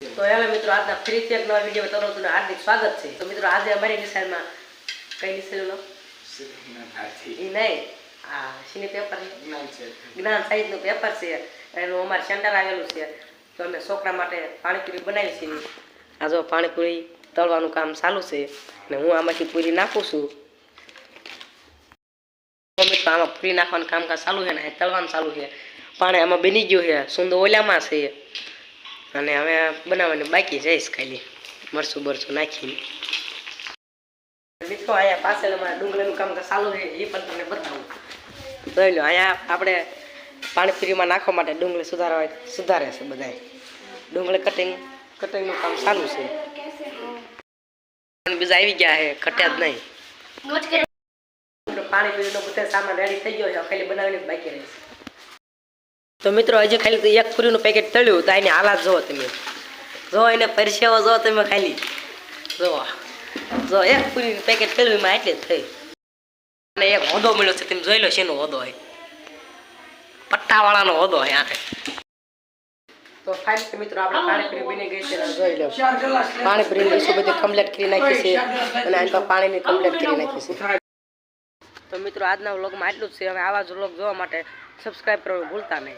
તો હેલો મિત્રો, આજના ફરીથી એક નવા વિડીયો તમારું હાર્દિક સ્વાગત છે. તો મિત્રો આજે અમારી નિશાળમાં કઈ નિશાળનો એ નહીં, આ શીની પેપર જ્ઞાન સાહિત્યનું પેપર છે, એનું અમારે સેન્ટર આવેલું છે. તો અમે છોકરા માટે પાણીપુરી બનાવી છીએ. આ જો પાણીપુરી તળવાનું કામ ચાલુ છે અને હું આમાંથી પૂરી નાખું છું. મિત્રો આમાં પૂરી નાખવાનું કામકાજ ચાલુ છે ને તળવાનું ચાલુ છે. પાણી આમાં બની ગયું છે, સુંદર ઓલામાં છે અને હવે બનાવવાની બાકી જઈશ ખાલી મરચું બરચું નાખીને. મિત્રો અહીંયા પાછળ અમારા ડુંગળીનું કામકાજ ચાલુ છે, એ પણ તમને બતાવું. જોઈ લો, અહીંયા આપણે પાણીપુરીમાં નાખવા માટે ડુંગળી સુધારે છે બધા. ડુંગળી કટિંગનું કામ ચાલુ છે. બીજા આવી ગયા છે, કટ્યા જ નહીં. પાણીપુરીનો બધો સામાન રેડી થઈ ગયો છે, ખાલી બનાવીને બાકી રહેશે. તો મિત્રો હજી ખાલી એક પૂરીનું પેકેટ તળ્યું તો એની હાલાત જુઓ તમે. જો એને પરસેવો જો તમે ખાલી જો એક પૂરીનું પેકેટ તળ્યું એમાં એટલે જ થઈ. અને એક હોદો મળ્યો છે, તમે જોઈ લો શેનો હોદો હોય, પટ્ટાવાળાનો હોદો હોય આ. તો ફાઇનલી મિત્રો આપણે પાણીપુરી બની ગઈ છે, જોઈ લો. પાણીપુરીની ડીશો બધી કમ્પ્લીટ કરી નાખી છે અને આની પર પાણીની કમ્પ્લીટ કરી નાખી છે. તો મિત્રો આજના વ્લોગમાં આટલું જ છે. હવે આવા જ વ્લોગ જોવા માટે સબસ્ક્રાઈબ કરવાનું ભૂલતા નહીં.